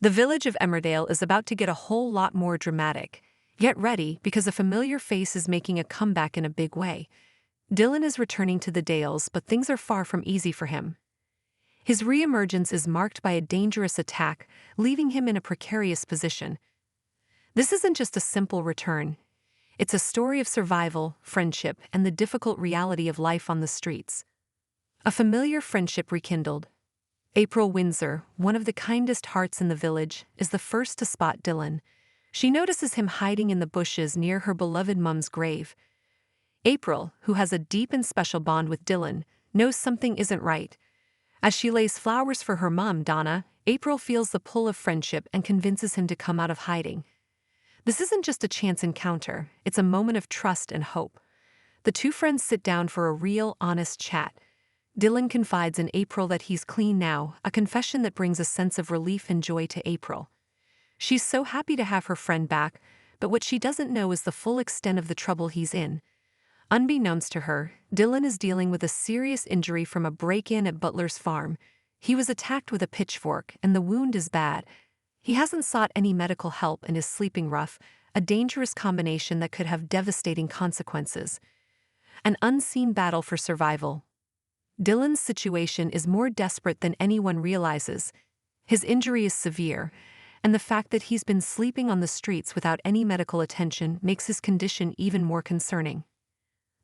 The village of Emmerdale is about to get a whole lot more dramatic. Get ready, because a familiar face is making a comeback in a big way. Dylan is returning to the Dales, but things are far from easy for him. His reemergence is marked by a dangerous attack, leaving him in a precarious position. This isn't just a simple return. It's a story of survival, friendship, and the difficult reality of life on the streets. A familiar friendship rekindled. April Windsor, one of the kindest hearts in the village, is the first to spot Dylan. She notices him hiding in the bushes near her beloved mum's grave. April, who has a deep and special bond with Dylan, knows something isn't right. As she lays flowers for her mum, Donna, April feels the pull of friendship and convinces him to come out of hiding. This isn't just a chance encounter, it's a moment of trust and hope. The two friends sit down for a real, honest chat. Dylan confides in April that he's clean now, a confession that brings a sense of relief and joy to April. She's so happy to have her friend back, but what she doesn't know is the full extent of the trouble he's in. Unbeknownst to her, Dylan is dealing with a serious injury from a break-in at Butler's farm. He was attacked with a pitchfork, and the wound is bad. He hasn't sought any medical help and is sleeping rough, a dangerous combination that could have devastating consequences. An unseen battle for survival. Dylan's situation is more desperate than anyone realizes. His injury is severe, and the fact that he's been sleeping on the streets without any medical attention makes his condition even more concerning.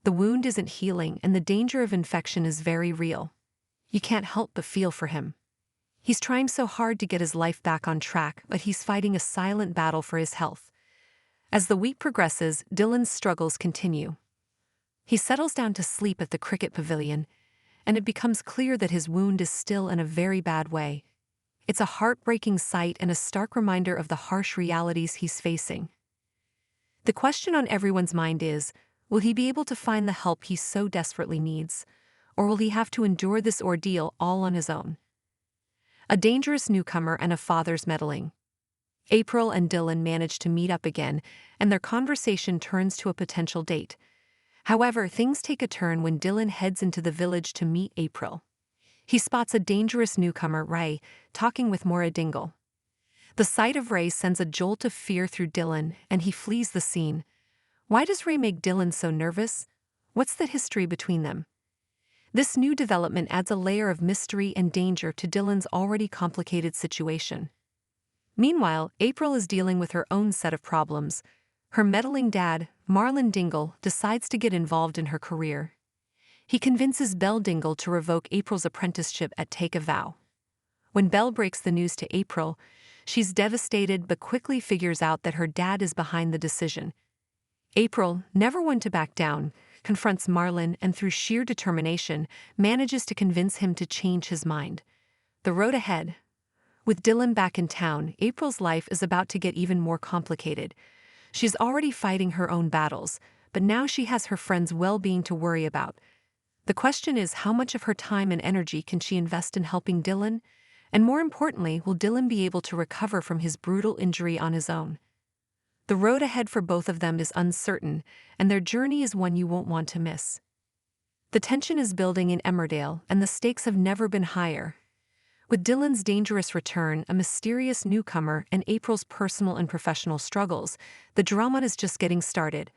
The wound isn't healing, and the danger of infection is very real. You can't help but feel for him. He's trying so hard to get his life back on track, but he's fighting a silent battle for his health. As the week progresses, Dylan's struggles continue. He settles down to sleep at the cricket pavilion, and it becomes clear that his wound is still in a very bad way. It's a heartbreaking sight and a stark reminder of the harsh realities he's facing. The question on everyone's mind is, will he be able to find the help he so desperately needs, or will he have to endure this ordeal all on his own? A dangerous newcomer and a father's meddling. April and Dylan manage to meet up again, and their conversation turns to a potential date. However, things take a turn when Dylan heads into the village to meet April. He spots a dangerous newcomer, Ray, talking with Maura Dingle. The sight of Ray sends a jolt of fear through Dylan, and he flees the scene. Why does Ray make Dylan so nervous? What's the history between them? This new development adds a layer of mystery and danger to Dylan's already complicated situation. Meanwhile, April is dealing with her own set of problems. Her meddling dad, Marlon Dingle, decides to get involved in her career. He convinces Belle Dingle to revoke April's apprenticeship at Take a Vow. When Belle breaks the news to April, she's devastated but quickly figures out that her dad is behind the decision. April, never one to back down, confronts Marlon and through sheer determination manages to convince him to change his mind. The road ahead. With Dylan back in town, April's life is about to get even more complicated. She's already fighting her own battles, but now she has her friend's well-being to worry about. The question is, how much of her time and energy can she invest in helping Dylan? And more importantly, will Dylan be able to recover from his brutal injury on his own? The road ahead for both of them is uncertain, and their journey is one you won't want to miss. The tension is building in Emmerdale, and the stakes have never been higher. With Dylan's dangerous return, a mysterious newcomer, and April's personal and professional struggles, the drama is just getting started.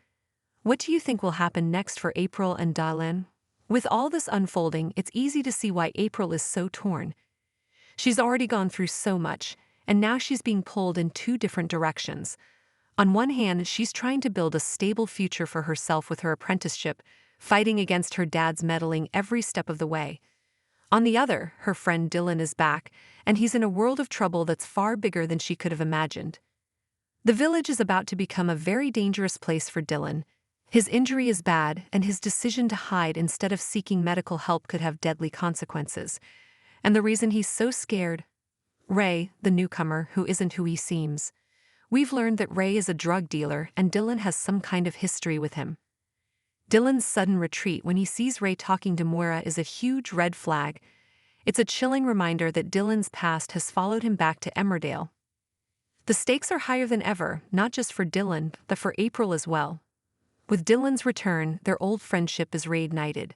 What do you think will happen next for April and Dylan? With all this unfolding, it's easy to see why April is so torn. She's already gone through so much, and now she's being pulled in two different directions. On one hand, she's trying to build a stable future for herself with her apprenticeship, fighting against her dad's meddling every step of the way. On the other, her friend Dylan is back, and he's in a world of trouble that's far bigger than she could have imagined. The village is about to become a very dangerous place for Dylan. His injury is bad, and his decision to hide instead of seeking medical help could have deadly consequences. And the reason he's so scared? Ray, the newcomer, who isn't who he seems. We've learned that Ray is a drug dealer, and Dylan has some kind of history with him. Dylan's sudden retreat when he sees Ray talking to Maura is a huge red flag. It's a chilling reminder that Dylan's past has followed him back to Emmerdale. The stakes are higher than ever, not just for Dylan, but for April as well. With Dylan's return, their old friendship is reignited.